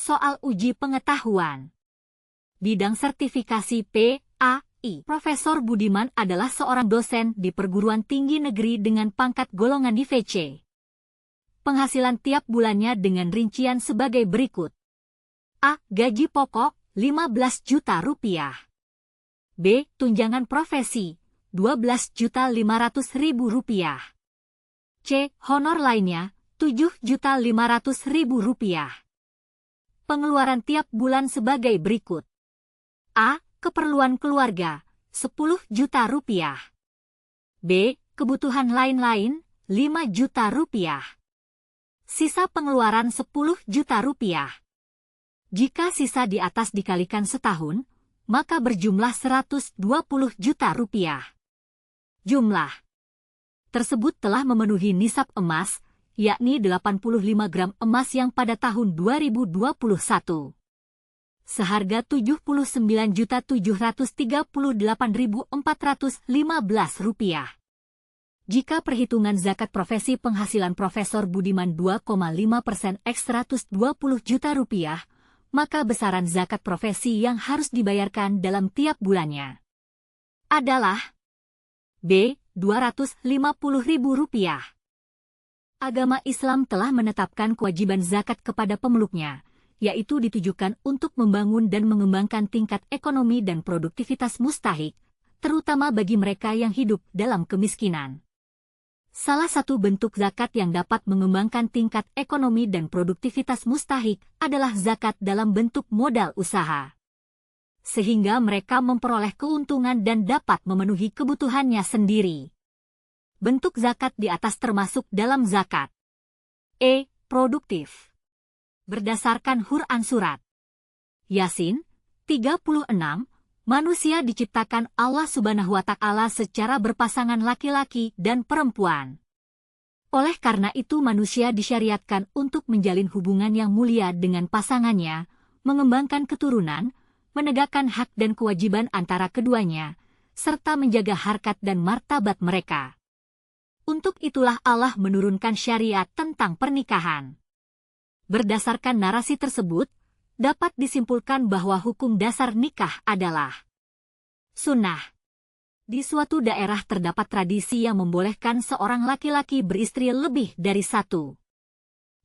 Soal uji pengetahuan. Bidang sertifikasi PAI. Profesor Budiman adalah seorang dosen di perguruan tinggi negeri dengan pangkat golongan DVC. Penghasilan tiap bulannya dengan rincian sebagai berikut. A. Gaji pokok, 15 juta rupiah. B. Tunjangan profesi, 12.500.000 rupiah. C. Honor lainnya, 7.500.000 rupiah. Pengeluaran tiap bulan sebagai berikut. A. Keperluan keluarga, 10 juta rupiah. B. Kebutuhan lain-lain, 5 juta rupiah. Sisa pengeluaran 10 juta rupiah. Jika sisa di atas dikalikan setahun, maka berjumlah 120 juta rupiah. Jumlah tersebut telah memenuhi nisab emas, yakni 85 gram emas yang pada tahun 2021. Seharga Rp79.738.415. Jika perhitungan zakat profesi penghasilan Profesor Budiman 2,5% X 120 juta rupiah, maka besaran zakat profesi yang harus dibayarkan dalam tiap bulannya adalah B. Rp250.000. Agama Islam telah menetapkan kewajiban zakat kepada pemeluknya, yaitu ditujukan untuk membangun dan mengembangkan tingkat ekonomi dan produktivitas mustahik, terutama bagi mereka yang hidup dalam kemiskinan. Salah satu bentuk zakat yang dapat mengembangkan tingkat ekonomi dan produktivitas mustahik adalah zakat dalam bentuk modal usaha, sehingga mereka memperoleh keuntungan dan dapat memenuhi kebutuhannya sendiri. Bentuk zakat di atas termasuk dalam zakat E. Produktif. Berdasarkan Quran Surat Yasin 36, manusia diciptakan Allah Subhanahu wa Ta'ala secara berpasangan laki-laki dan perempuan. Oleh karena itu manusia disyariatkan untuk menjalin hubungan yang mulia dengan pasangannya, mengembangkan keturunan, menegakkan hak dan kewajiban antara keduanya, serta menjaga harkat dan martabat mereka. Untuk itulah Allah menurunkan syariat tentang pernikahan. Berdasarkan narasi tersebut, dapat disimpulkan bahwa hukum dasar nikah adalah sunnah. Di suatu daerah terdapat tradisi yang membolehkan seorang laki-laki beristri lebih dari satu.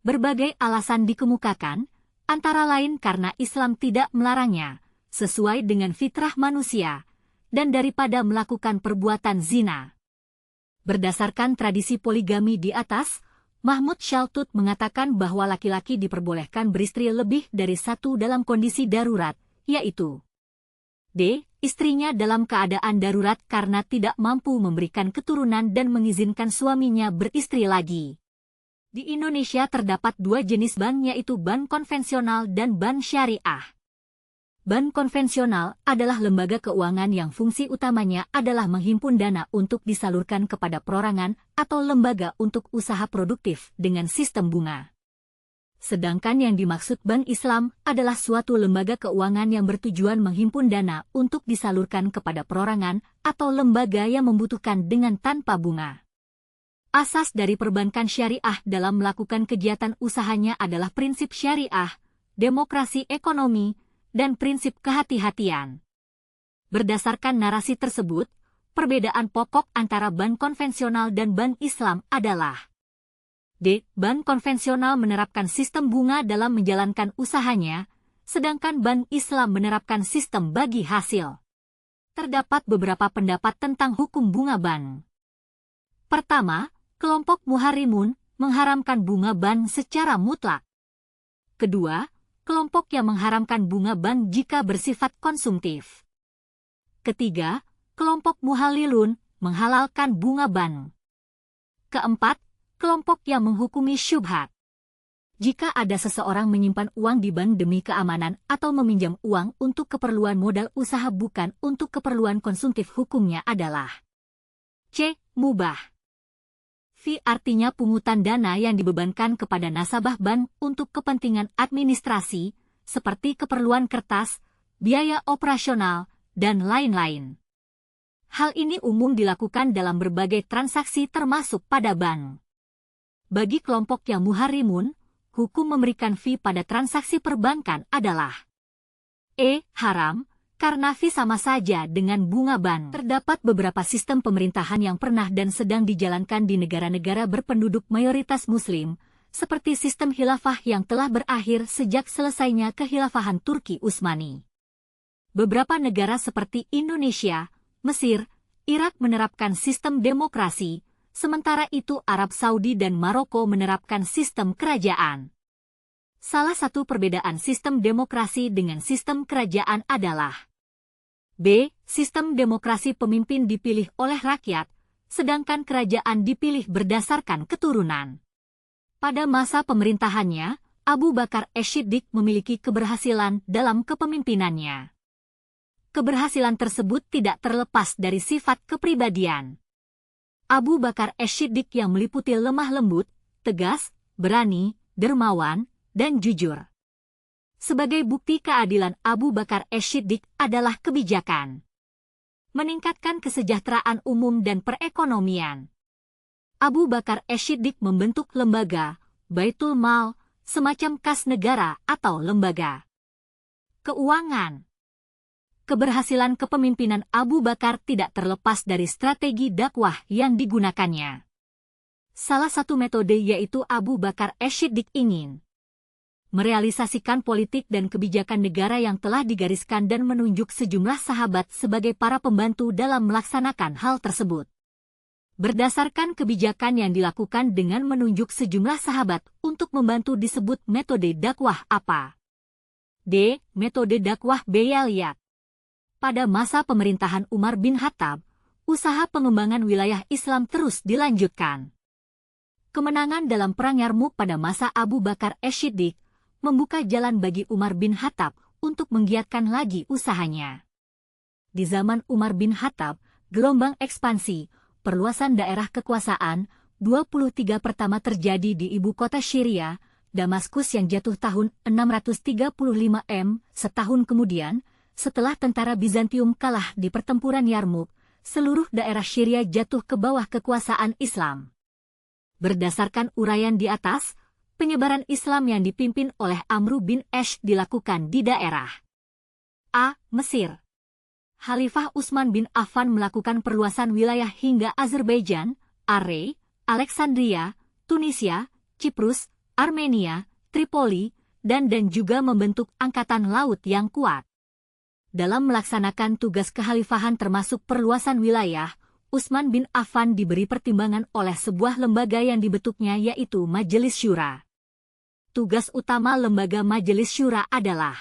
Berbagai alasan dikemukakan, antara lain karena Islam tidak melarangnya, sesuai dengan fitrah manusia, dan daripada melakukan perbuatan zina. Berdasarkan tradisi poligami di atas, Mahmud Shaltut mengatakan bahwa laki-laki diperbolehkan beristri lebih dari satu dalam kondisi darurat, yaitu D. Istrinya dalam keadaan darurat karena tidak mampu memberikan keturunan dan mengizinkan suaminya beristri lagi. Di Indonesia terdapat dua jenis bank yaitu bank konvensional dan bank syariah. Bank konvensional adalah lembaga keuangan yang fungsi utamanya adalah menghimpun dana untuk disalurkan kepada perorangan atau lembaga untuk usaha produktif dengan sistem bunga. Sedangkan yang dimaksud Bank Islam adalah suatu lembaga keuangan yang bertujuan menghimpun dana untuk disalurkan kepada perorangan atau lembaga yang membutuhkan dengan tanpa bunga. Asas dari perbankan syariah dalam melakukan kegiatan usahanya adalah prinsip syariah, demokrasi ekonomi, dan prinsip kehati-hatian. Berdasarkan narasi tersebut, perbedaan pokok antara bank konvensional dan bank Islam adalah D. Bank konvensional menerapkan sistem bunga dalam menjalankan usahanya, sedangkan bank Islam menerapkan sistem bagi hasil. Terdapat beberapa pendapat tentang hukum bunga bank. Pertama, kelompok Muharrimun mengharamkan bunga bank secara mutlak. Kedua, kelompok yang mengharamkan bunga bank jika bersifat konsumtif. Ketiga, kelompok Muhalilun menghalalkan bunga bank. Keempat, kelompok yang menghukumi syubhat. Jika ada seseorang menyimpan uang di bank demi keamanan atau meminjam uang untuk keperluan modal usaha bukan untuk keperluan konsumtif, hukumnya adalah C. Mubah. Fee artinya pungutan dana yang dibebankan kepada nasabah bank untuk kepentingan administrasi, seperti keperluan kertas, biaya operasional, dan lain-lain. Hal ini umum dilakukan dalam berbagai transaksi termasuk pada bank. Bagi kelompok yang muharrimun, hukum memberikan fee pada transaksi perbankan adalah haram, karena fee sama saja dengan bunga bank. Terdapat beberapa sistem pemerintahan yang pernah dan sedang dijalankan di negara-negara berpenduduk mayoritas Muslim, seperti sistem khilafah yang telah berakhir sejak selesainya kekhilafahan Turki Utsmani. Beberapa negara seperti Indonesia, Mesir, Irak menerapkan sistem demokrasi, sementara itu Arab Saudi dan Maroko menerapkan sistem kerajaan. Salah satu perbedaan sistem demokrasi dengan sistem kerajaan adalah B. Sistem demokrasi pemimpin dipilih oleh rakyat, sedangkan kerajaan dipilih berdasarkan keturunan. Pada masa pemerintahannya, Abu Bakar Ash-Shiddiq memiliki keberhasilan dalam kepemimpinannya. Keberhasilan tersebut tidak terlepas dari sifat kepribadian Abu Bakar Ash-Shiddiq yang meliputi lemah lembut, tegas, berani, dermawan, dan jujur. Sebagai bukti keadilan Abu Bakar Ash-Shiddiq adalah kebijakan meningkatkan kesejahteraan umum dan perekonomian. Abu Bakar Ash-Shiddiq membentuk lembaga, Baitul Mal, semacam kas negara atau lembaga keuangan. Keberhasilan kepemimpinan Abu Bakar tidak terlepas dari strategi dakwah yang digunakannya. Salah satu metode yaitu Abu Bakar Ash-Shiddiq ingin merealisasikan politik dan kebijakan negara yang telah digariskan dan menunjuk sejumlah sahabat sebagai para pembantu dalam melaksanakan hal tersebut. Berdasarkan kebijakan yang dilakukan dengan menunjuk sejumlah sahabat untuk membantu disebut metode dakwah apa? D. Metode dakwah Bayaliyat. Pada masa pemerintahan Umar bin Khattab, usaha pengembangan wilayah Islam terus dilanjutkan. Kemenangan dalam Perang Yarmuk pada masa Abu Bakar Ash-Shiddiq membuka jalan bagi Umar bin Khattab untuk menggiatkan lagi usahanya. Di zaman Umar bin Khattab, gelombang ekspansi, perluasan daerah kekuasaan, 23 pertama terjadi di ibu kota Syria, Damaskus yang jatuh tahun 635 M. Setahun kemudian, setelah tentara Bizantium kalah di pertempuran Yarmuk, seluruh daerah Syria jatuh ke bawah kekuasaan Islam. Berdasarkan uraian di atas, penyebaran Islam yang dipimpin oleh Amr bin Ash dilakukan di daerah A. Mesir. Khalifah Utsman bin Affan melakukan perluasan wilayah hingga Azerbaijan, Are, Alexandria, Tunisia, Ciprus, Armenia, Tripoli, dan juga membentuk angkatan laut yang kuat. Dalam melaksanakan tugas kekhalifahan termasuk perluasan wilayah, Utsman bin Affan diberi pertimbangan oleh sebuah lembaga yang dibentuknya yaitu Majelis Syura. Tugas utama lembaga Majelis Syura adalah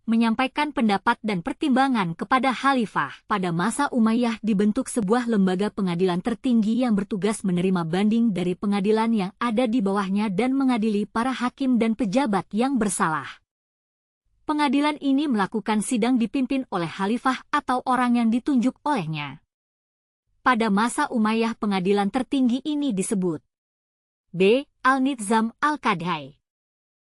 menyampaikan pendapat dan pertimbangan kepada khalifah. Pada masa Umayyah dibentuk sebuah lembaga pengadilan tertinggi yang bertugas menerima banding dari pengadilan yang ada di bawahnya dan mengadili para hakim dan pejabat yang bersalah. Pengadilan ini melakukan sidang dipimpin oleh khalifah atau orang yang ditunjuk olehnya. Pada masa Umayyah pengadilan tertinggi ini disebut B. Al-Nizam Al-Qadhai.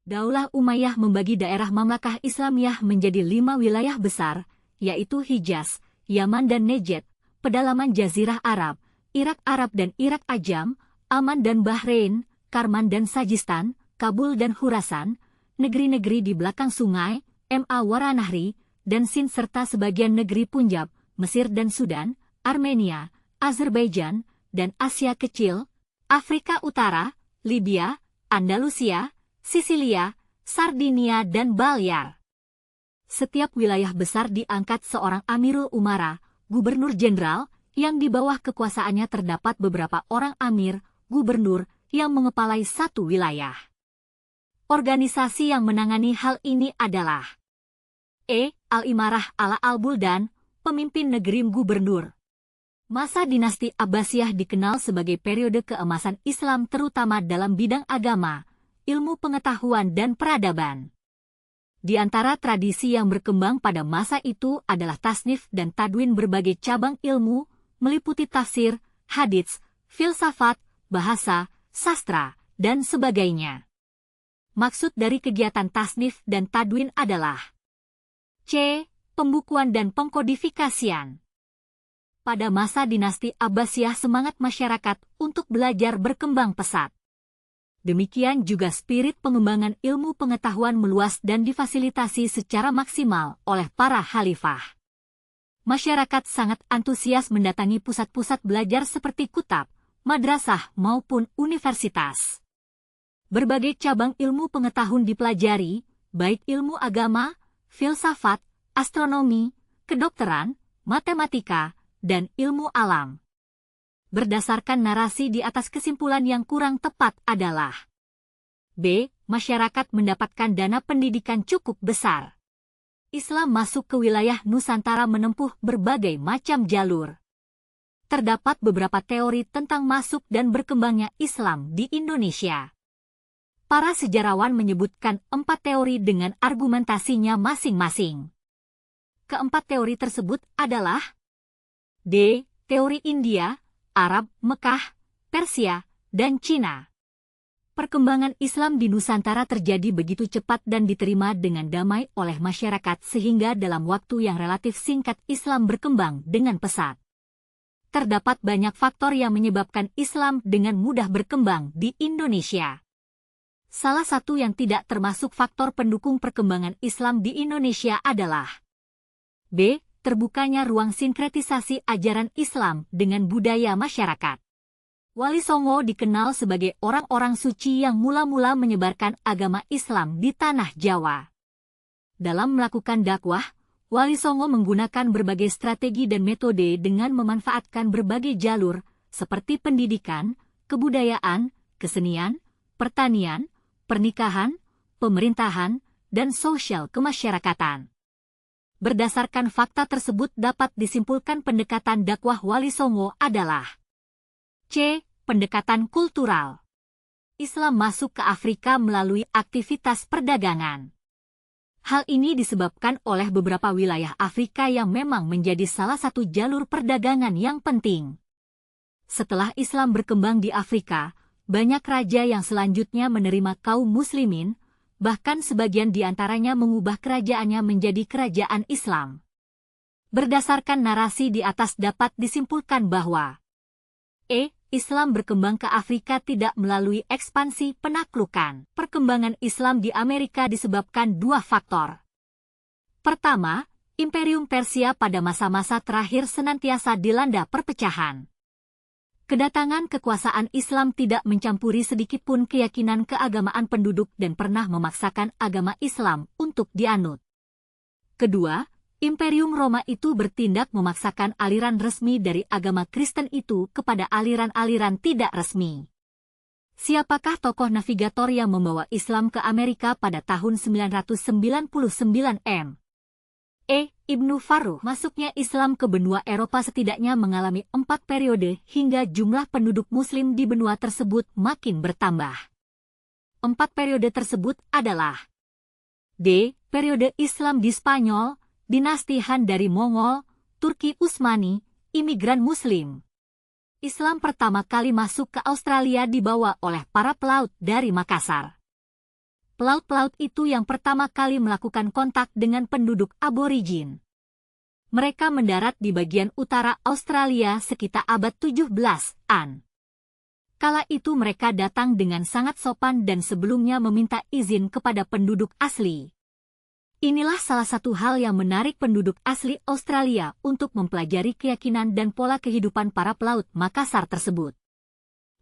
Daulah Umayyah membagi daerah Mamlakah Islamiyah menjadi 5 wilayah besar, yaitu Hijaz, Yaman dan Najd, pedalaman Jazirah Arab, Irak Arab dan Irak Ajam, Aman dan Bahrain, Karman dan Sajistan, Kabul dan Khurasan, negeri-negeri di belakang sungai, Waranahri, dan Sind serta sebagian negeri Punjab, Mesir dan Sudan, Armenia, Azerbaijan, dan Asia Kecil, Afrika Utara, Libya, Andalusia, Sisilia, Sardinia dan Balyar. Setiap wilayah besar diangkat seorang Amirul Umara, gubernur jenderal, yang di bawah kekuasaannya terdapat beberapa orang amir, gubernur, yang mengepalai satu wilayah. Organisasi yang menangani hal ini adalah Al-Imarah ala Al-Buldan, pemimpin negeri gubernur. Masa dinasti Abbasiyah dikenal sebagai periode keemasan Islam terutama dalam bidang agama, ilmu pengetahuan dan peradaban. Di antara tradisi yang berkembang pada masa itu adalah tasnif dan tadwin berbagai cabang ilmu, meliputi tafsir, hadits, filsafat, bahasa, sastra, dan sebagainya. Maksud dari kegiatan tasnif dan tadwin adalah C. Pembukuan dan pengkodifikasian. Pada masa dinasti Abbasiyah semangat masyarakat untuk belajar berkembang pesat. Demikian juga spirit pengembangan ilmu pengetahuan meluas dan difasilitasi secara maksimal oleh para khalifah. Masyarakat sangat antusias mendatangi pusat-pusat belajar seperti kutab, madrasah maupun universitas. Berbagai cabang ilmu pengetahuan dipelajari, baik ilmu agama, filsafat, astronomi, kedokteran, matematika, dan ilmu alam. Berdasarkan narasi di atas, kesimpulan yang kurang tepat adalah B. Masyarakat mendapatkan dana pendidikan cukup besar. Islam masuk ke wilayah Nusantara menempuh berbagai macam jalur. Terdapat beberapa teori tentang masuk dan berkembangnya Islam di Indonesia. Para sejarawan menyebutkan 4 teori dengan argumentasinya masing-masing. Keempat teori tersebut adalah D. Teori India, Arab, Mekah, Persia, dan Cina. Perkembangan Islam di Nusantara terjadi begitu cepat dan diterima dengan damai oleh masyarakat sehingga dalam waktu yang relatif singkat Islam berkembang dengan pesat. Terdapat banyak faktor yang menyebabkan Islam dengan mudah berkembang di Indonesia. Salah satu yang tidak termasuk faktor pendukung perkembangan Islam di Indonesia adalah B. Terbukanya ruang sinkretisasi ajaran Islam dengan budaya masyarakat. Wali Songo dikenal sebagai orang-orang suci yang mula-mula menyebarkan agama Islam di tanah Jawa. Dalam melakukan dakwah, Wali Songo menggunakan berbagai strategi dan metode dengan memanfaatkan berbagai jalur, seperti pendidikan, kebudayaan, kesenian, pertanian, pernikahan, pemerintahan, dan sosial kemasyarakatan. Berdasarkan fakta tersebut dapat disimpulkan pendekatan dakwah Wali Songo adalah C. Pendekatan kultural. Islam masuk ke Afrika melalui aktivitas perdagangan. Hal ini disebabkan oleh beberapa wilayah Afrika yang memang menjadi salah satu jalur perdagangan yang penting. Setelah Islam berkembang di Afrika, banyak raja yang selanjutnya menerima kaum muslimin, bahkan sebagian di antaranya mengubah kerajaannya menjadi kerajaan Islam. Berdasarkan narasi di atas dapat disimpulkan bahwa Islam berkembang ke Afrika tidak melalui ekspansi penaklukan. Perkembangan Islam di Amerika disebabkan 2 faktor. Pertama, Imperium Persia pada masa-masa terakhir senantiasa dilanda perpecahan. Kedatangan kekuasaan Islam tidak mencampuri sedikitpun keyakinan keagamaan penduduk dan pernah memaksakan agama Islam untuk dianut. Kedua, Imperium Roma itu bertindak memaksakan aliran resmi dari agama Kristen itu kepada aliran-aliran tidak resmi. Siapakah tokoh navigator yang membawa Islam ke Amerika pada tahun 999 M? Ibnu Farruh. Masuknya Islam ke benua Eropa setidaknya mengalami 4 periode hingga jumlah penduduk muslim di benua tersebut makin bertambah. 4 periode tersebut adalah D. Periode Islam di Spanyol, dinasti Han dari Mongol, Turki Utsmani, imigran muslim. Islam pertama kali masuk ke Australia dibawa oleh para pelaut dari Makassar. Pelaut-pelaut itu yang pertama kali melakukan kontak dengan penduduk aborigin. Mereka mendarat di bagian utara Australia sekitar abad 17-an. Kala itu mereka datang dengan sangat sopan dan sebelumnya meminta izin kepada penduduk asli. Inilah salah satu hal yang menarik penduduk asli Australia untuk mempelajari keyakinan dan pola kehidupan para pelaut Makassar tersebut.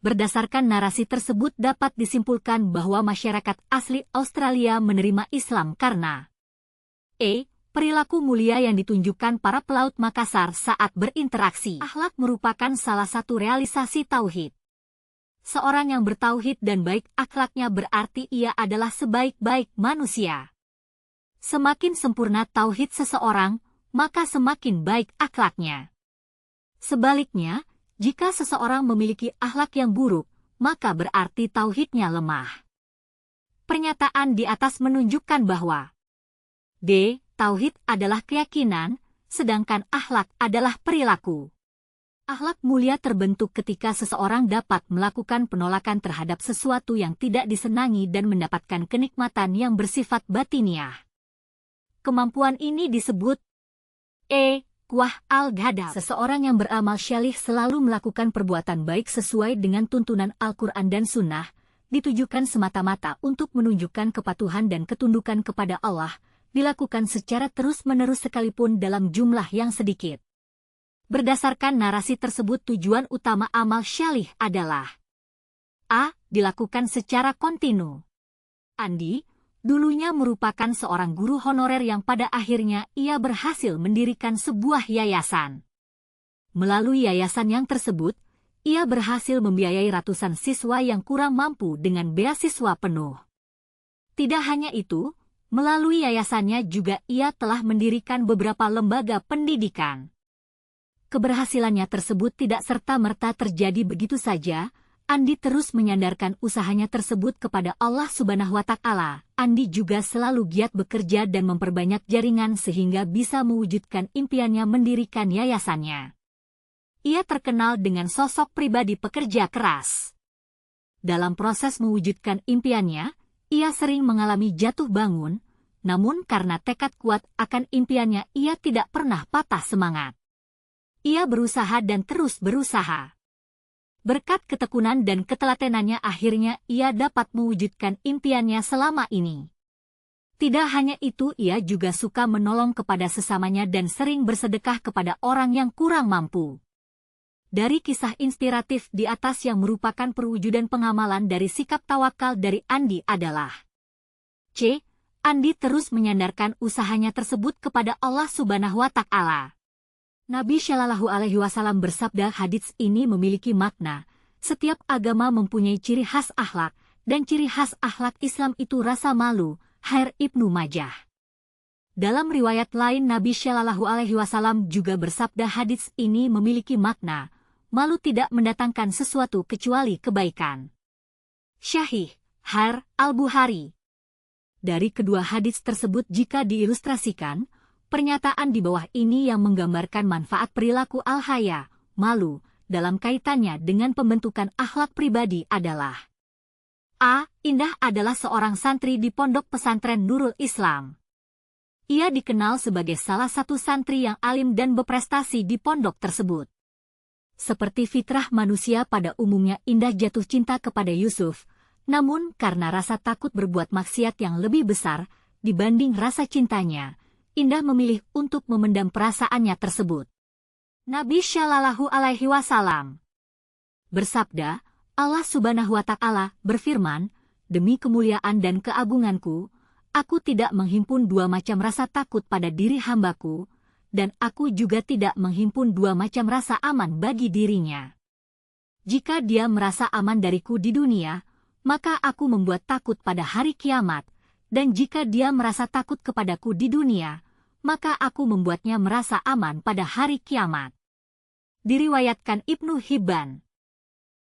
Berdasarkan narasi tersebut dapat disimpulkan bahwa masyarakat asli Australia menerima Islam karena perilaku mulia yang ditunjukkan para pelaut Makassar saat berinteraksi. Akhlak merupakan salah satu realisasi tauhid. Seorang yang bertauhid dan baik akhlaknya berarti ia adalah sebaik-baik manusia. Semakin sempurna tauhid seseorang, maka semakin baik akhlaknya. Sebaliknya, jika seseorang memiliki akhlak yang buruk, maka berarti tauhidnya lemah. Pernyataan di atas menunjukkan bahwa D. Tauhid adalah keyakinan, sedangkan akhlak adalah perilaku. Akhlak mulia terbentuk ketika seseorang dapat melakukan penolakan terhadap sesuatu yang tidak disenangi dan mendapatkan kenikmatan yang bersifat batiniah. Kemampuan ini disebut Quwwah al-ghadab. Seseorang yang beramal syalih selalu melakukan perbuatan baik sesuai dengan tuntunan Al-Quran dan Sunnah, ditujukan semata-mata untuk menunjukkan kepatuhan dan ketundukan kepada Allah, dilakukan secara terus-menerus sekalipun dalam jumlah yang sedikit. Berdasarkan narasi tersebut, tujuan utama amal syalih adalah A. Dilakukan secara kontinu. Andi dulunya merupakan seorang guru honorer yang pada akhirnya ia berhasil mendirikan sebuah yayasan. Melalui yayasan yang tersebut, ia berhasil membiayai ratusan siswa yang kurang mampu dengan beasiswa penuh. Tidak hanya itu, melalui yayasannya juga ia telah mendirikan beberapa lembaga pendidikan. Keberhasilannya tersebut tidak serta-merta terjadi begitu saja. Andi terus menyandarkan usahanya tersebut kepada Allah Subhanahu wa Ta'ala. Andi juga selalu giat bekerja dan memperbanyak jaringan sehingga bisa mewujudkan impiannya mendirikan yayasannya. Ia terkenal dengan sosok pribadi pekerja keras. Dalam proses mewujudkan impiannya, ia sering mengalami jatuh bangun, namun karena tekad kuat akan impiannya ia tidak pernah patah semangat. Ia berusaha dan terus berusaha. Berkat ketekunan dan ketelatenannya akhirnya ia dapat mewujudkan impiannya selama ini. Tidak hanya itu, ia juga suka menolong kepada sesamanya dan sering bersedekah kepada orang yang kurang mampu. Dari kisah inspiratif di atas yang merupakan perwujudan pengamalan dari sikap tawakal dari Andi adalah C. Andi terus menyandarkan usahanya tersebut kepada Allah Subhanahu wa Ta'ala. Nabi Shallallahu Alaihi Wasallam bersabda, hadits ini memiliki makna. Setiap agama mempunyai ciri khas akhlak, dan ciri khas akhlak Islam itu rasa malu. Hair Ibnu Majah. Dalam riwayat lain, Nabi Shallallahu Alaihi Wasallam juga bersabda, hadits ini memiliki makna. Malu tidak mendatangkan sesuatu kecuali kebaikan. Syahih Har Al-Bukhari. Dari kedua hadits tersebut jika diilustrasikan, pernyataan di bawah ini yang menggambarkan manfaat perilaku al-haya, malu, dalam kaitannya dengan pembentukan akhlak pribadi adalah A. Indah adalah seorang santri di pondok pesantren Nurul Islam. Ia dikenal sebagai salah satu santri yang alim dan berprestasi di pondok tersebut. Seperti fitrah manusia pada umumnya, Indah jatuh cinta kepada Yusuf, namun karena rasa takut berbuat maksiat yang lebih besar dibanding rasa cintanya, Indah memilih untuk memendam perasaannya tersebut. Nabi Shallallahu Alaihi Wasallam bersabda, Allah Subhanahu wa Ta'ala berfirman, demi kemuliaan dan keagunganku, aku tidak menghimpun dua macam rasa takut pada diri hambaku, dan aku juga tidak menghimpun dua macam rasa aman bagi dirinya. Jika dia merasa aman dariku di dunia, maka aku membuat takut pada hari kiamat, dan jika dia merasa takut kepadaku di dunia, maka aku membuatnya merasa aman pada hari kiamat. Diriwayatkan Ibnu Hibban.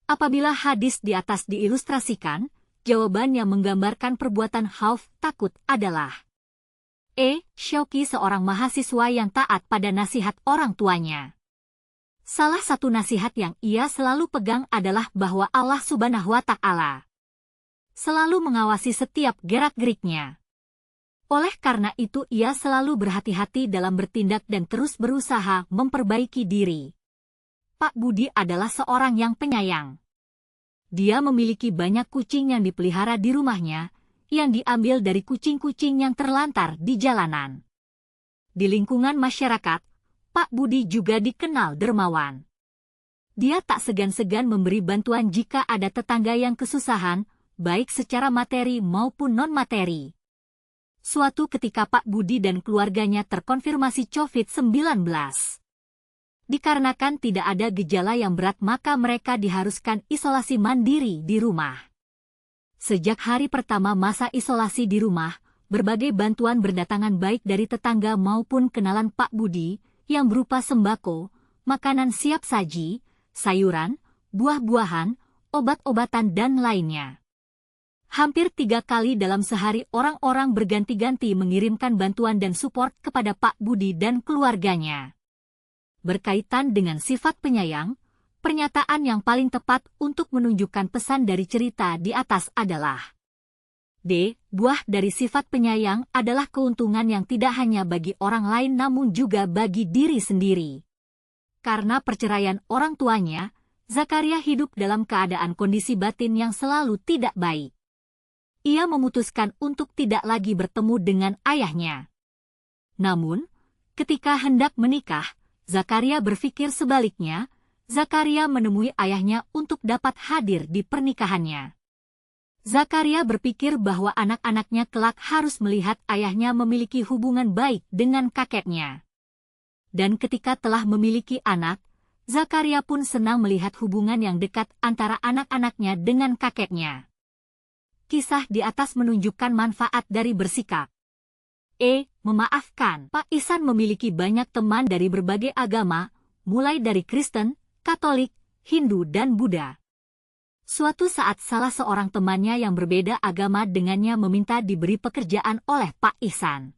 Apabila hadis di atas diilustrasikan, jawaban yang menggambarkan perbuatan khauf takut adalah Syauqi, seorang mahasiswa yang taat pada nasihat orang tuanya. Salah satu nasihat yang ia selalu pegang adalah bahwa Allah Subhanahu wa Ta'ala selalu mengawasi setiap gerak-geriknya. Oleh karena itu ia selalu berhati-hati dalam bertindak dan terus berusaha memperbaiki diri. Pak Budi adalah seorang yang penyayang. Dia memiliki banyak kucing yang dipelihara di rumahnya, yang diambil dari kucing-kucing yang terlantar di jalanan. Di lingkungan masyarakat, Pak Budi juga dikenal dermawan. Dia tak segan-segan memberi bantuan jika ada tetangga yang kesusahan, baik secara materi maupun non-materi. Suatu ketika Pak Budi dan keluarganya terkonfirmasi COVID-19. Dikarenakan tidak ada gejala yang berat, maka mereka diharuskan isolasi mandiri di rumah. Sejak hari pertama masa isolasi di rumah, berbagai bantuan berdatangan baik dari tetangga maupun kenalan Pak Budi, yang berupa sembako, makanan siap saji, sayuran, buah-buahan, obat-obatan dan lainnya. Hampir 3 kali dalam sehari orang-orang berganti-ganti mengirimkan bantuan dan support kepada Pak Budi dan keluarganya. Berkaitan dengan sifat penyayang, pernyataan yang paling tepat untuk menunjukkan pesan dari cerita di atas adalah buah dari sifat penyayang adalah keuntungan yang tidak hanya bagi orang lain namun juga bagi diri sendiri. Karena perceraian orang tuanya, Zakaria hidup dalam keadaan kondisi batin yang selalu tidak baik. Ia memutuskan untuk tidak lagi bertemu dengan ayahnya. Namun, ketika hendak menikah, Zakaria berpikir sebaliknya. Zakaria menemui ayahnya untuk dapat hadir di pernikahannya. Zakaria berpikir bahwa anak-anaknya kelak harus melihat ayahnya memiliki hubungan baik dengan kakeknya. Dan ketika telah memiliki anak, Zakaria pun senang melihat hubungan yang dekat antara anak-anaknya dengan kakeknya. Kisah di atas menunjukkan manfaat dari bersikap. Memaafkan. Pak Ihsan memiliki banyak teman dari berbagai agama, mulai dari Kristen, Katolik, Hindu, dan Buddha. Suatu saat salah seorang temannya yang berbeda agama dengannya meminta diberi pekerjaan oleh Pak Ihsan.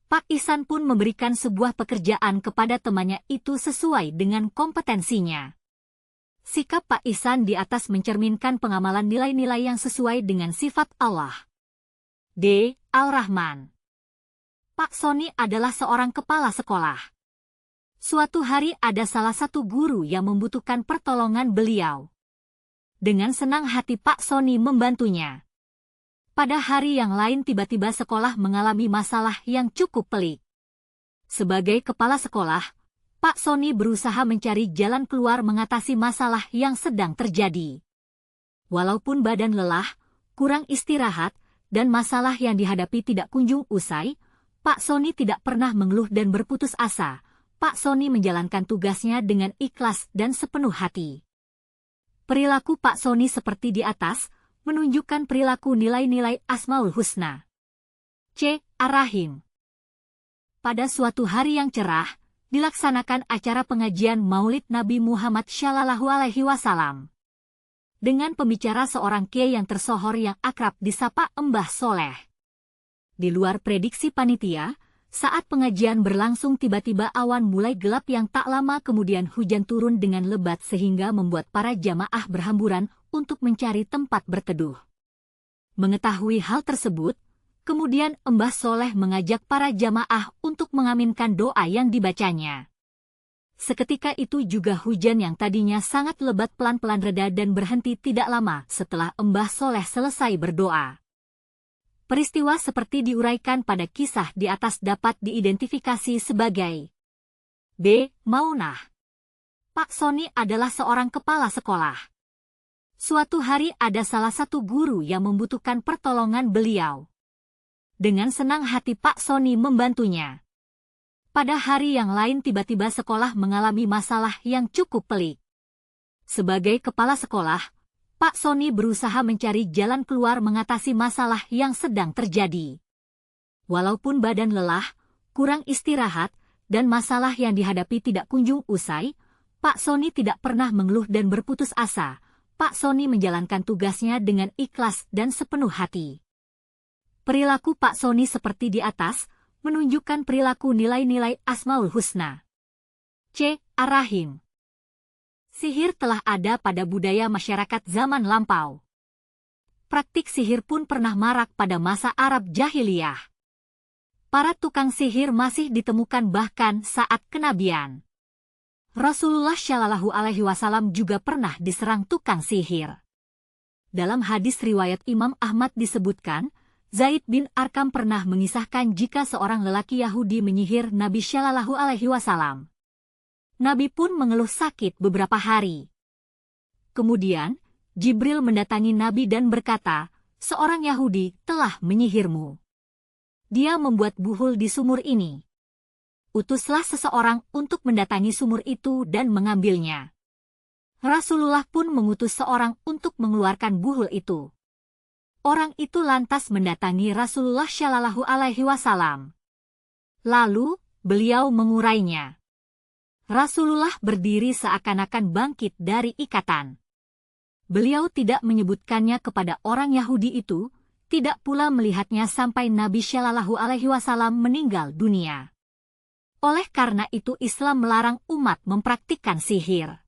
Pak Ihsan pun memberikan sebuah pekerjaan kepada temannya itu sesuai dengan kompetensinya. Sikap Pak Ihsan di atas mencerminkan pengamalan nilai-nilai yang sesuai dengan sifat Allah. Al-Rahman. Pak Sony adalah seorang kepala sekolah. Suatu hari ada salah satu guru yang membutuhkan pertolongan beliau. Dengan senang hati Pak Sony membantunya. Pada hari yang lain tiba-tiba sekolah mengalami masalah yang cukup pelik. Sebagai kepala sekolah, Pak Sony berusaha mencari jalan keluar mengatasi masalah yang sedang terjadi. Walaupun badan lelah, kurang istirahat, dan masalah yang dihadapi tidak kunjung usai, Pak Sony tidak pernah mengeluh dan berputus asa. Pak Sony menjalankan tugasnya dengan ikhlas dan sepenuh hati. Perilaku Pak Sony seperti di atas, menunjukkan perilaku nilai-nilai Asmaul Husna. Ar-Rahim. Pada suatu hari yang cerah, dilaksanakan acara pengajian Maulid Nabi Muhammad Shallallahu Alaihi Wasallam. Dengan pembicara seorang kiai yang tersohor yang akrab disapa Mbah Soleh. Di luar prediksi panitia, saat pengajian berlangsung tiba-tiba awan mulai gelap yang tak lama kemudian hujan turun dengan lebat sehingga membuat para jamaah berhamburan untuk mencari tempat berteduh. Mengetahui hal tersebut, kemudian Mbah Soleh mengajak para jamaah untuk mengaminkan doa yang dibacanya. Seketika itu juga hujan yang tadinya sangat lebat pelan-pelan reda dan berhenti tidak lama setelah Mbah Soleh selesai berdoa. Peristiwa seperti diuraikan pada kisah di atas dapat diidentifikasi sebagai Maunah. Pak Sony adalah seorang kepala sekolah. Suatu hari ada salah satu guru yang membutuhkan pertolongan beliau. Dengan senang hati Pak Sony membantunya. Pada hari yang lain tiba-tiba sekolah mengalami masalah yang cukup pelik. Sebagai kepala sekolah, Pak Sony berusaha mencari jalan keluar mengatasi masalah yang sedang terjadi. Walaupun badan lelah, kurang istirahat, dan masalah yang dihadapi tidak kunjung usai, Pak Sony tidak pernah mengeluh dan berputus asa. Pak Sony menjalankan tugasnya dengan ikhlas dan sepenuh hati. Perilaku Pak Sony seperti di atas, menunjukkan perilaku nilai-nilai Asmaul Husna. Ar-Rahim. Sihir telah ada pada budaya masyarakat zaman lampau. Praktik sihir pun pernah marak pada masa Arab Jahiliyah. Para tukang sihir masih ditemukan bahkan saat kenabian. Rasulullah Shallallahu Alaihi Wasallam juga pernah diserang tukang sihir. Dalam hadis riwayat Imam Ahmad disebutkan, Zaid bin Arqam pernah mengisahkan jika seorang lelaki Yahudi menyihir Nabi Shallallahu Alaihi Wasallam. Nabi pun mengeluh sakit beberapa hari. Kemudian, Jibril mendatangi Nabi dan berkata, seorang Yahudi telah menyihirmu. Dia membuat buhul di sumur ini. Utuslah seseorang untuk mendatangi sumur itu dan mengambilnya. Rasulullah pun mengutus seorang untuk mengeluarkan buhul itu. Orang itu lantas mendatangi Rasulullah Shallallahu Alaihi Wasallam. Lalu, beliau mengurainya. Rasulullah berdiri seakan-akan bangkit dari ikatan. Beliau tidak menyebutkannya kepada orang Yahudi itu, tidak pula melihatnya sampai Nabi Shallallahu Alaihi Wasallam meninggal dunia. Oleh karena itu Islam melarang umat mempraktikkan sihir.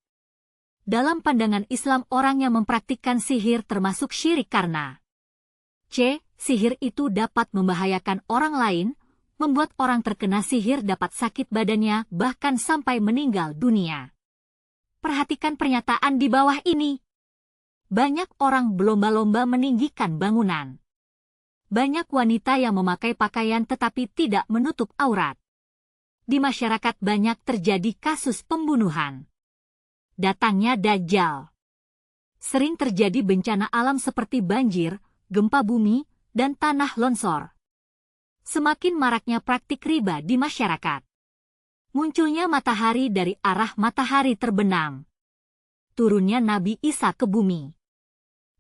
Dalam pandangan Islam orang yang mempraktikkan sihir termasuk syirik karena sihir itu dapat membahayakan orang lain, membuat orang terkena sihir dapat sakit badannya bahkan sampai meninggal dunia. Perhatikan pernyataan di bawah ini. Banyak orang berlomba-lomba meninggikan bangunan. Banyak wanita yang memakai pakaian tetapi tidak menutup aurat. Di masyarakat banyak terjadi kasus pembunuhan. Datangnya Dajjal. Sering terjadi bencana alam seperti banjir, gempa bumi, dan tanah longsor. Semakin maraknya praktik riba di masyarakat. Munculnya matahari dari arah matahari terbenam. Turunnya Nabi Isa ke bumi.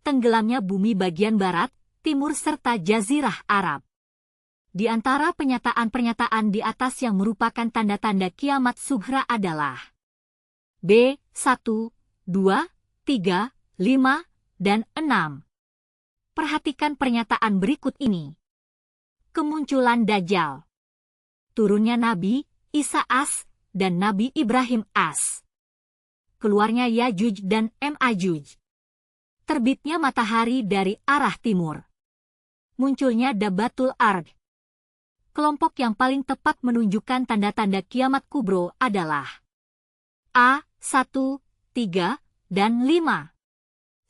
Tenggelamnya bumi bagian barat, timur serta jazirah Arab. Di antara pernyataan-pernyataan di atas yang merupakan tanda-tanda kiamat sughra adalah B. 1, 2, 3, 5, dan 6. Perhatikan pernyataan berikut ini. Kemunculan Dajjal. Turunnya Nabi Isa as dan Nabi Ibrahim as. Keluarnya Yajuj dan Majuj. Terbitnya matahari dari arah timur. Munculnya Dabatul Ard. Kelompok yang paling tepat menunjukkan tanda-tanda kiamat kubro adalah A. 1, 3, dan 5.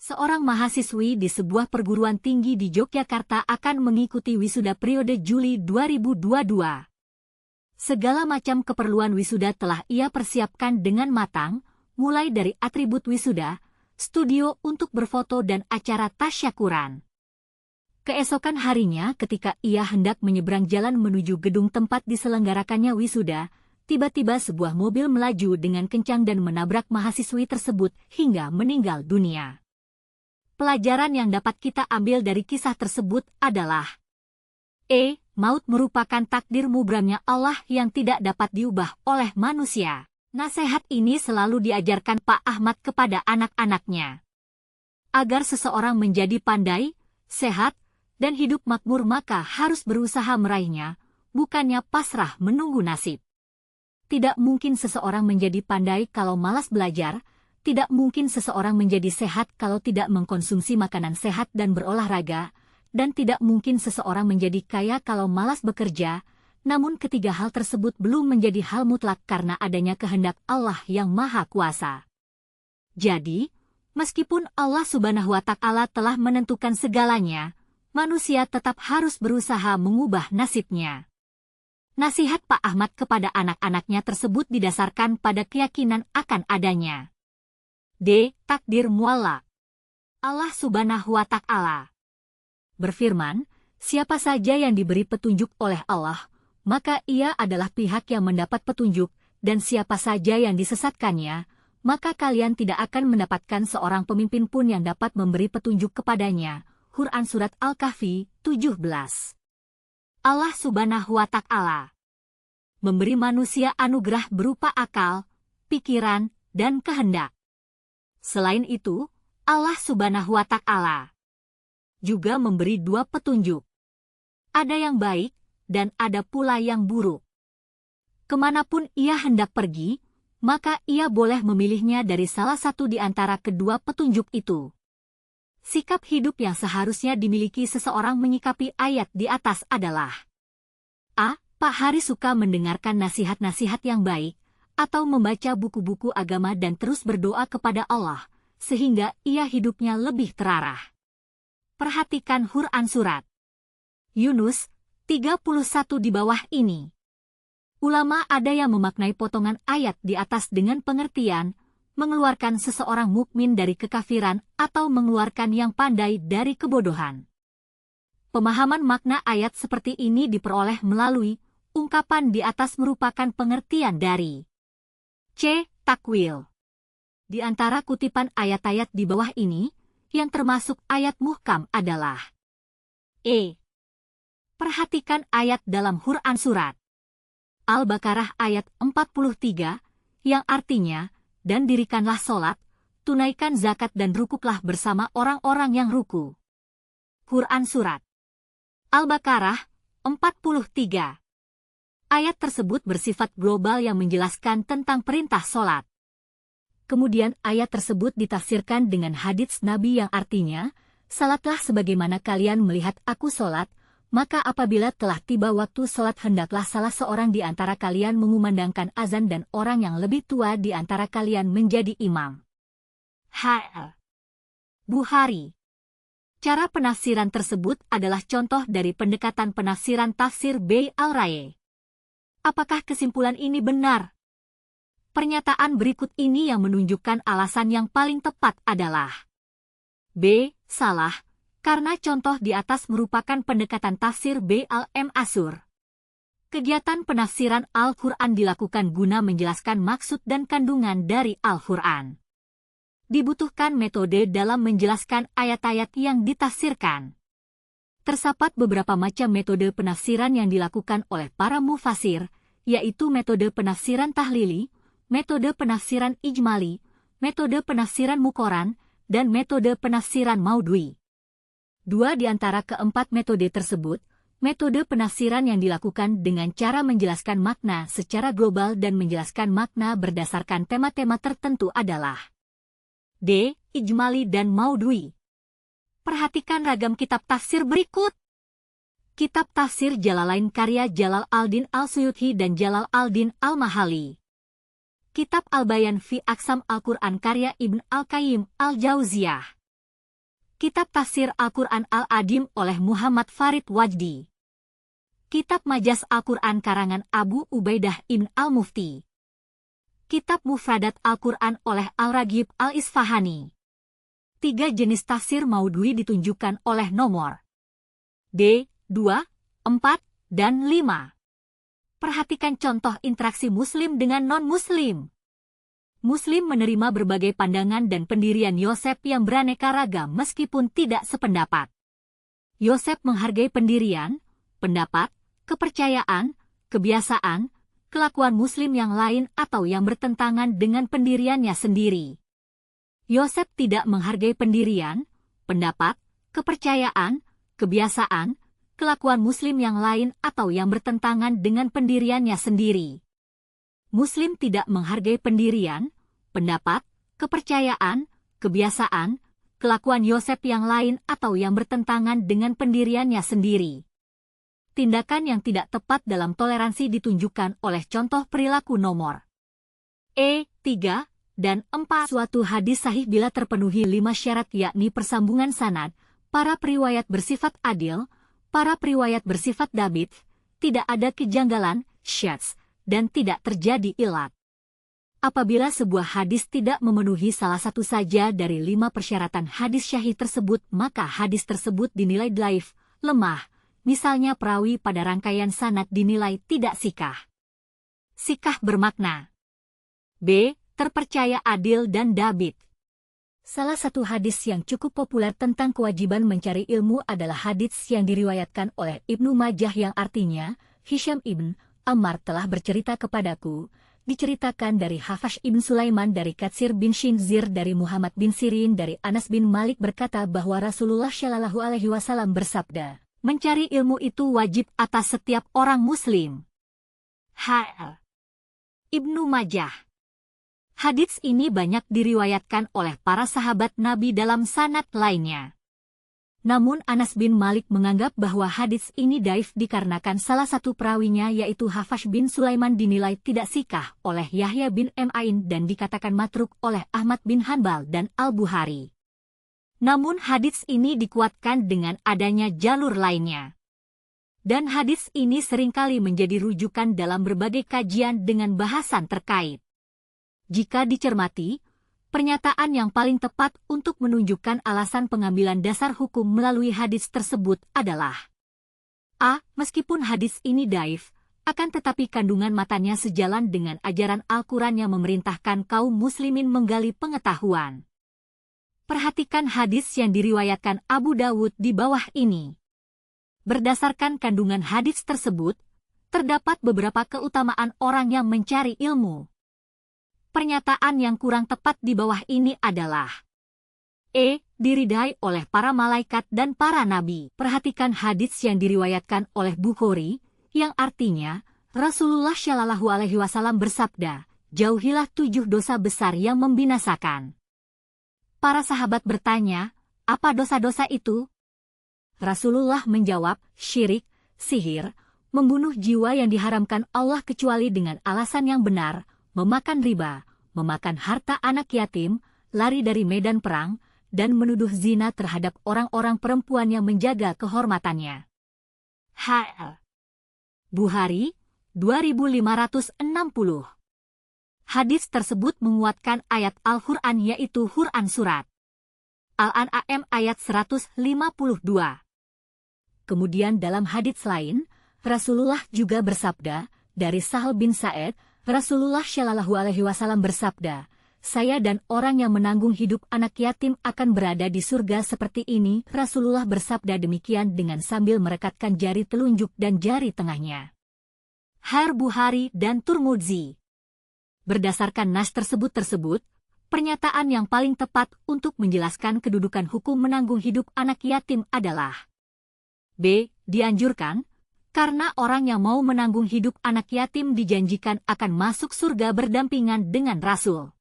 Seorang mahasiswi di sebuah perguruan tinggi di Yogyakarta akan mengikuti wisuda periode Juli 2022. Segala macam keperluan wisuda telah ia persiapkan dengan matang, mulai dari atribut wisuda, studio untuk berfoto dan acara tasyakuran. Keesokan harinya ketika ia hendak menyeberang jalan menuju gedung tempat diselenggarakannya wisuda, tiba-tiba sebuah mobil melaju dengan kencang dan menabrak mahasiswi tersebut hingga meninggal dunia. Pelajaran yang dapat kita ambil dari kisah tersebut adalah maut merupakan takdir mubramnya Allah yang tidak dapat diubah oleh manusia. Nasihat ini selalu diajarkan Pak Ahmad kepada anak-anaknya. Agar seseorang menjadi pandai, sehat, dan hidup makmur maka harus berusaha meraihnya, bukannya pasrah menunggu nasib. Tidak mungkin seseorang menjadi pandai kalau malas belajar, tidak mungkin seseorang menjadi sehat kalau tidak mengkonsumsi makanan sehat dan berolahraga, dan tidak mungkin seseorang menjadi kaya kalau malas bekerja. Namun ketiga hal tersebut belum menjadi hal mutlak karena adanya kehendak Allah yang Maha Kuasa. Jadi, meskipun Allah Subhanahu wa Ta'ala telah menentukan segalanya, manusia tetap harus berusaha mengubah nasibnya. Nasihat Pak Ahmad kepada anak-anaknya tersebut didasarkan pada keyakinan akan adanya D. Takdir muallak. Allah Subhanahu wa Ta'ala berfirman, siapa saja yang diberi petunjuk oleh Allah, maka ia adalah pihak yang mendapat petunjuk, dan siapa saja yang disesatkannya, maka kalian tidak akan mendapatkan seorang pemimpin pun yang dapat memberi petunjuk kepadanya. Quran Surat Al-Kahfi 17. Allah Subhanahu wa Ta'ala memberi manusia anugerah berupa akal, pikiran, dan kehendak. Selain itu, Allah Subhanahu wa Ta'ala juga memberi dua petunjuk. Ada yang baik, dan ada pula yang buruk. Kemanapun ia hendak pergi, maka ia boleh memilihnya dari salah satu di antara kedua petunjuk itu. Sikap hidup yang seharusnya dimiliki seseorang menyikapi ayat di atas adalah A. Pak Hari suka mendengarkan nasihat-nasihat yang baik, atau membaca buku-buku agama dan terus berdoa kepada Allah, sehingga ia hidupnya lebih terarah. Perhatikan Quran Surat Yunus 31 di bawah ini. Ulama ada yang memaknai potongan ayat di atas dengan pengertian, mengeluarkan seseorang mukmin dari kekafiran atau mengeluarkan yang pandai dari kebodohan. Pemahaman makna ayat seperti ini diperoleh melalui ungkapan di atas merupakan pengertian dari C. Takwil. Di antara kutipan ayat-ayat di bawah ini, yang termasuk ayat muhkam adalah Perhatikan ayat dalam Quran Surat Al-Baqarah ayat 43, yang artinya, dan dirikanlah solat, tunaikan zakat dan rukuklah bersama orang-orang yang ruku. Quran Surat Al-Baqarah 43. Ayat tersebut bersifat global yang menjelaskan tentang perintah solat. Kemudian ayat tersebut ditafsirkan dengan hadits Nabi yang artinya, salatlah sebagaimana kalian melihat aku solat, Maka apabila telah tiba waktu salat hendaklah salah seorang di antara kalian mengumandangkan azan dan orang yang lebih tua di antara kalian menjadi imam. Bukhari. Cara penafsiran tersebut adalah contoh dari pendekatan penafsiran tafsir B. Al-Raye. Apakah kesimpulan ini benar? Pernyataan berikut ini yang menunjukkan alasan yang paling tepat adalah B. Salah, karena contoh di atas merupakan pendekatan tafsir B. Al-Masur. Kegiatan penafsiran Al-Quran dilakukan guna menjelaskan maksud dan kandungan dari Al-Quran. Dibutuhkan metode dalam menjelaskan ayat-ayat yang ditafsirkan. Terdapat beberapa macam metode penafsiran yang dilakukan oleh para mufasir, yaitu metode penafsiran tahlili, metode penafsiran ijmali, metode penafsiran muqaran, dan metode penafsiran maudhui. Dua di antara keempat metode tersebut, metode penafsiran yang dilakukan dengan cara menjelaskan makna secara global dan menjelaskan makna berdasarkan tema-tema tertentu adalah D. Ijmali dan maudhui. Perhatikan ragam kitab tafsir berikut. Kitab tafsir Jalalain karya Jalal al-Din al-Suyuti dan Jalal al-Din al-Mahali. Kitab Al-Bayan fi Aqsam Al-Quran karya Ibn Al-Qayyim Al-Jauziyah. Kitab Tafsir Al-Quran Al-Adim oleh Muhammad Farid Wajdi. Kitab Majas Al-Quran karangan Abu Ubaidah Ibn Al-Mufti. Kitab Mufradat Al-Quran oleh Al-Ragib Al-Isfahani. 3 jenis tafsir maudhui ditunjukkan oleh nomor D, 2, 4, dan 5. Perhatikan contoh interaksi Muslim dengan non-Muslim. Muslim menerima berbagai pandangan dan pendirian Yosef yang beraneka ragam meskipun tidak sependapat. Yosef menghargai pendirian, pendapat, kepercayaan, kebiasaan, kelakuan Muslim yang lain atau yang bertentangan dengan pendiriannya sendiri. Yosef tidak menghargai pendirian, pendapat, kepercayaan, kebiasaan, kelakuan Muslim yang lain atau yang bertentangan dengan pendiriannya sendiri. Muslim tidak menghargai pendirian, pendapat, kepercayaan, kebiasaan, kelakuan Yosef yang lain atau yang bertentangan dengan pendiriannya sendiri. Tindakan yang tidak tepat dalam toleransi ditunjukkan oleh contoh perilaku nomor E, 3, dan 4. Suatu hadis sahih bila terpenuhi 5 syarat yakni persambungan sanad, para periwayat bersifat adil, para periwayat bersifat dabit, tidak ada kejanggalan, syadz, dan tidak terjadi ilat. Apabila sebuah hadis tidak memenuhi salah satu saja dari 5 persyaratan hadis syahih tersebut, maka hadis tersebut dinilai dhaif, lemah, misalnya perawi pada rangkaian sanad dinilai tidak sikah. Sikah bermakna B. Terpercaya adil dan dabit. Salah satu hadis yang cukup populer tentang kewajiban mencari ilmu adalah hadis yang diriwayatkan oleh Ibnu Majah yang artinya, Hisham ibn Ammar telah bercerita kepadaku, diceritakan dari Hafash ibn Sulaiman dari Katsir bin Shinzir dari Muhammad bin Sirin dari Anas bin Malik berkata bahwa Rasulullah Shallallahu Alaihi Wasallam bersabda, mencari ilmu itu wajib atas setiap orang Muslim. Ibnu Majah. Hadits ini banyak diriwayatkan oleh para sahabat Nabi dalam sanad lainnya. Namun Anas bin Malik menganggap bahwa hadits ini dhaif dikarenakan salah satu perawinya yaitu Hafash bin Sulaiman dinilai tidak sikah oleh Yahya bin Ma'in dan dikatakan matruk oleh Ahmad bin Hanbal dan Al-Bukhari. Namun hadits ini dikuatkan dengan adanya jalur lainnya. Dan hadits ini seringkali menjadi rujukan dalam berbagai kajian dengan bahasan terkait. Jika dicermati, pernyataan yang paling tepat untuk menunjukkan alasan pengambilan dasar hukum melalui hadis tersebut adalah A. Meskipun hadis ini dhaif, akan tetapi kandungan matanya sejalan dengan ajaran Al-Quran yang memerintahkan kaum muslimin menggali pengetahuan. Perhatikan hadis yang diriwayatkan Abu Dawud di bawah ini. Berdasarkan kandungan hadis tersebut, terdapat beberapa keutamaan orang yang mencari ilmu. Pernyataan yang kurang tepat di bawah ini adalah E. Diridai oleh para malaikat dan para nabi. Perhatikan hadits yang diriwayatkan oleh Bukhari, yang artinya, Rasulullah Shallallahu Alaihi Wasallam bersabda, jauhilah 7 dosa besar yang membinasakan. Para sahabat bertanya, apa dosa-dosa itu? Rasulullah menjawab, syirik, sihir, membunuh jiwa yang diharamkan Allah kecuali dengan alasan yang benar, memakan riba, memakan harta anak yatim, lari dari medan perang, dan menuduh zina terhadap orang-orang perempuan yang menjaga kehormatannya. H.L. Bukhari, 2560. Hadis tersebut menguatkan ayat Al-Quran yaitu Quran Surat Al-An'am ayat 152. Kemudian dalam hadits lain, Rasulullah juga bersabda, dari Sahal bin Sa'id, Rasulullah Shallallahu Alaihi Wasallam bersabda, saya dan orang yang menanggung hidup anak yatim akan berada di surga seperti ini. Rasulullah bersabda demikian dengan sambil merekatkan jari telunjuk dan jari tengahnya. Bukhari dan Tirmidzi. Berdasarkan nas tersebut, pernyataan yang paling tepat untuk menjelaskan kedudukan hukum menanggung hidup anak yatim adalah B. Dianjurkan, karena orang yang mau menanggung hidup anak yatim dijanjikan akan masuk surga berdampingan dengan Rasul.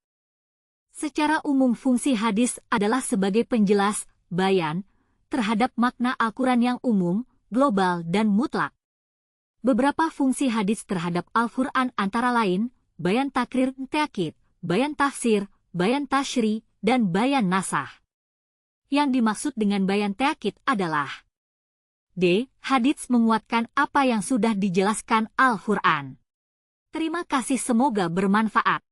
Secara umum fungsi hadis adalah sebagai penjelas, bayan, terhadap makna Al-Quran yang umum, global dan mutlak. Beberapa fungsi hadis terhadap Al-Quran antara lain, bayan takrir ta'kid, bayan tafsir, bayan tashri, dan bayan nasah. Yang dimaksud dengan bayan ta'kid adalah D. Hadits menguatkan apa yang sudah dijelaskan Al-Quran. Terima kasih, semoga bermanfaat.